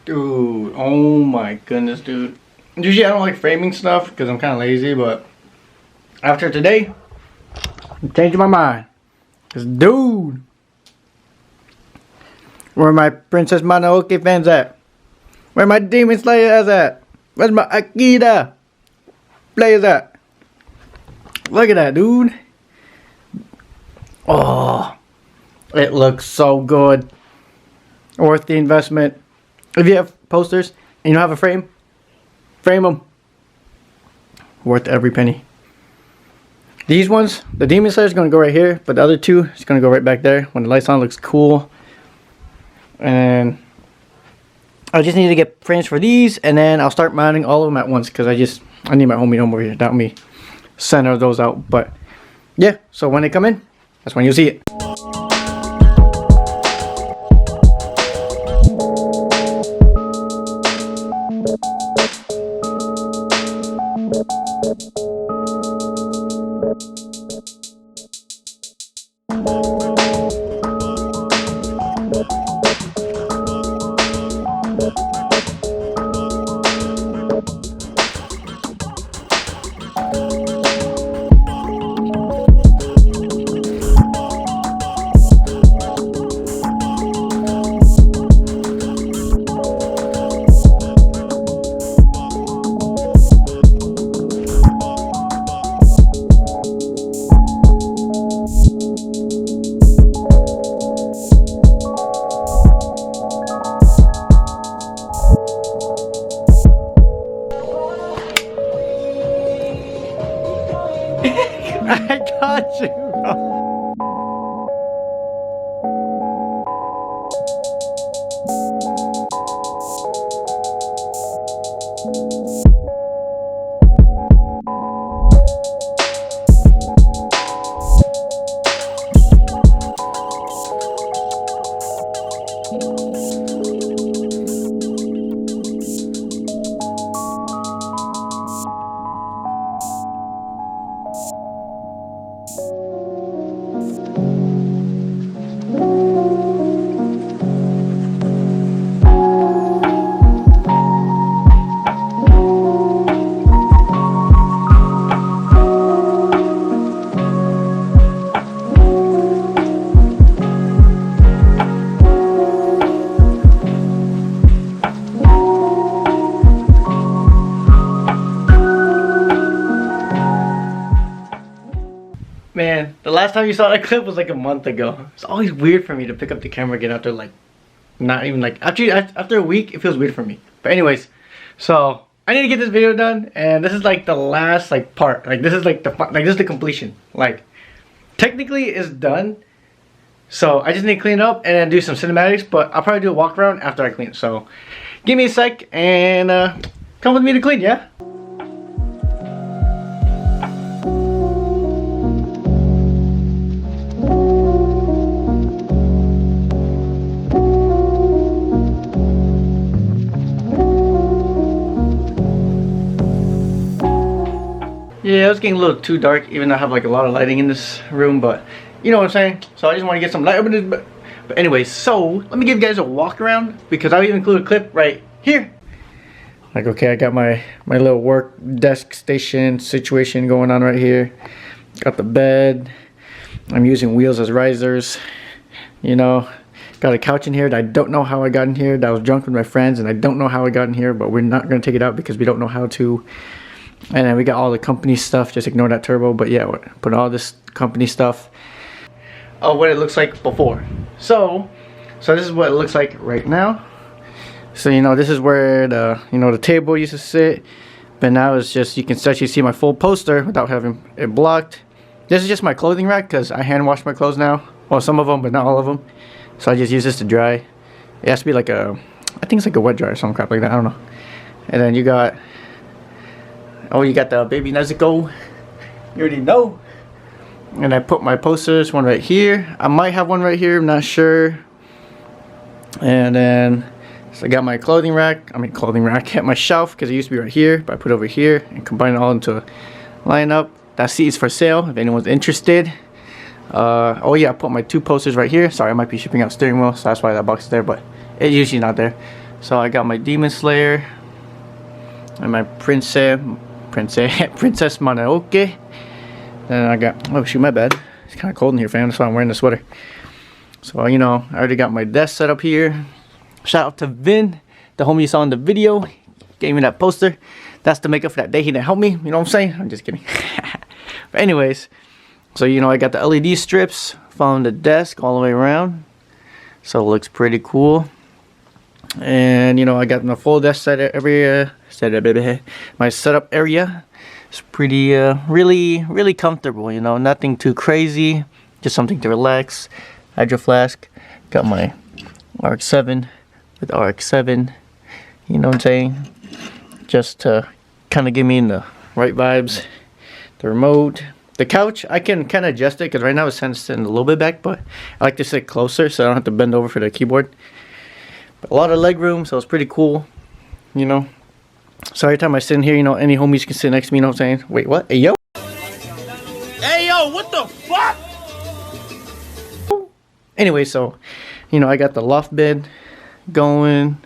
Dude, oh my goodness, dude. Usually I don't like framing stuff because I'm kind of lazy, but after today, I'm changing my mind. Cause dude, where my Princess Mononoke fans at? Where my Demon Slayers at? Where's my Akita players at? Look at that, dude. Oh, it looks so good. Worth the investment. If you have posters and you don't have a frame, frame them. Worth every penny. These ones, the Demon Slayer is going to go right here, but the other two is going to go right back there. When the light's on, looks cool. And I just need to get frames for these, and then I'll start mounting all of them at once because I need my homie home over here to help me center those out. But yeah, so when they come in, that's when you'll see it. I got you, bro. Man, the last time you saw that clip was like a month ago. It's always weird for me to pick up the camera, get out there, like, not even like, actually after a week it feels weird for me. But anyways, so I need to get this video done, and this is like the last like part. Like this is like this is the completion. Like technically it's done. So I just need to clean it up and then do some cinematics, but I'll probably do a walk around after I clean it. So give me a sec and come with me to clean, yeah? Yeah, it's getting a little too dark, even though I have like a lot of lighting in this room, but you know what I'm saying? So I just want to get some light up in this. But anyway, so let me give you guys a walk around because I'll even include a clip right here. Like, okay, I got my little work desk station situation going on right here. Got the bed. I'm using wheels as risers. You know, got a couch in here that I don't know how I got in here. That was drunk with my friends, and I don't know how I got in here, but we're not going to take it out because we don't know how to. And then we got all the company stuff. Just ignore that turbo. But yeah, put all this company stuff. Oh, what it looks like before. So this is what it looks like right now. So you know, this is where the table used to sit. But now it's just, you can actually see my full poster without having it blocked. This is just my clothing rack because I hand wash my clothes now. Well, some of them, but not all of them. So I just use this to dry. It has to be like a, I think it's like a wet dryer or some crap like that. I don't know. And then you got. Oh, you got the baby Nezuko. You already know. And I put my posters, one right here. I might have one right here, I'm not sure. And then, so I got my clothing rack. My shelf, because it used to be right here, but I put it over here and combine it all into a lineup. That seat is for sale if anyone's interested. Oh yeah, I put my 2 posters right here. Sorry, I might be shipping out steering wheel, so that's why that box is there, but it's usually not there. So I got my Demon Slayer and my Princess Mononoke. Then I got, oh shoot, my bad. It's kind of cold in here, fam. That's why I'm wearing the sweater. So, you know, I already got my desk set up here. Shout out to Vin, the homie you saw in the video. Gave me that poster. That's the makeup for that day. He didn't help me. You know what I'm saying? I'm just kidding. But anyways, so, you know, I got the LED strips from the desk all the way around. So it looks pretty cool. And, you know, I got my full desk set area. My setup area. It's pretty, really comfortable, you know, nothing too crazy, just something to relax. Hydro flask, got my RX-7 with RX-7, you know what I'm saying, just to kind of give me the right vibes. The remote, the couch, I can kind of adjust it, because right now it's kind of sitting a little bit back, but I like to sit closer, so I don't have to bend over for the keyboard. But a lot of leg room, so it's pretty cool, you know. So every time I sit in here, you know, any homies can sit next to me, you know what I'm saying? Wait, what? Hey, yo? Hey, yo, what the fuck? Anyway, so, you know, I got the loft bed going.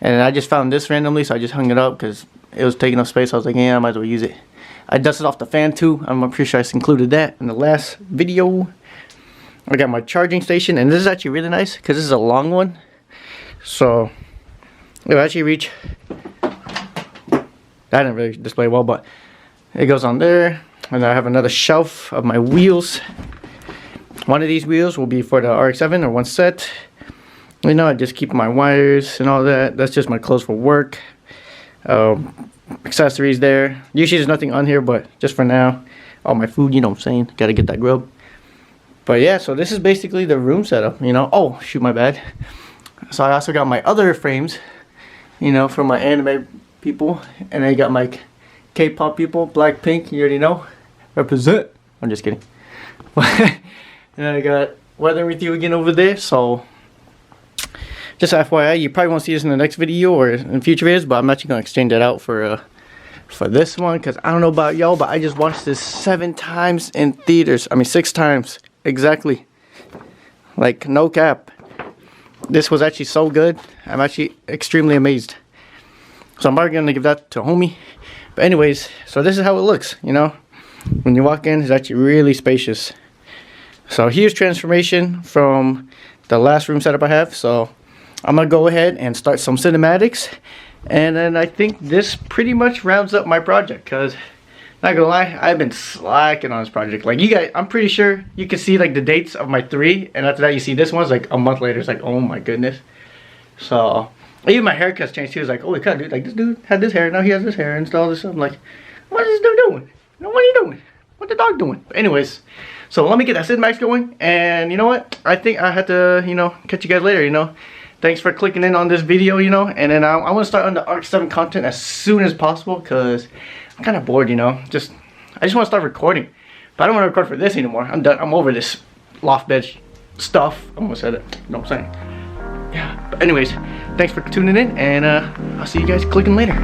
And I just found this randomly, so I just hung it up because it was taking up space. I was like, yeah, I might as well use it. I dusted off the fan, too. I'm pretty sure I included that in the last video. I got my charging station, and this is actually really nice because this is a long one. So, it'll actually reach... That didn't really display well, but it goes on there. And I have another shelf of my wheels. One of these wheels will be for the RX-7 or one set. You know, I just keep my wires and all that. That's just my clothes for work. Accessories there. Usually there's nothing on here, but just for now. All my food, you know what I'm saying. Gotta get that grub. But yeah, so this is basically the room setup, you know. Oh, shoot, my bad. So I also got my other frames, you know, for my anime people, and I got my K-pop people, Blackpink, you already know, represent. I'm just kidding. And I got weather with you again over there. So just FYI, you probably won't see this in the next video or in future videos, but I'm actually gonna exchange that out for this one, because I don't know about y'all, but I just watched this 7 times in theaters. I mean 6 times exactly, like no cap. This was actually so good. I'm actually extremely amazed. So I'm probably gonna give that to a homie. But anyways, so this is how it looks, you know. When you walk in, it's actually really spacious. So here's transformation from the last room setup I have. So I'm gonna go ahead and start some cinematics. And then I think this pretty much rounds up my project, because not gonna lie, I've been slacking on this project. Like, you guys, I'm pretty sure you can see like the dates of my 3, and after that you see this one's like a month later. It's like, oh my goodness. So even my haircut's changed too. It's like, holy crap, dude, like this dude had this hair, now he has this hair and all this stuff. I'm like, what is this dude doing? You know, what are you doing? What the dog doing? But anyways, so let me get that Cinemax going, and you know what? I think I had to, you know, catch you guys later, you know. Thanks for clicking in on this video, you know, and then I want to start on the RX-7 content as soon as possible, because I'm kind of bored, you know. I just want to start recording, but I don't want to record for this anymore. I'm done. I'm over this loft bed stuff. I almost said it. You know what I'm saying? Yeah. But anyways, thanks for tuning in, and I'll see you guys clicking later.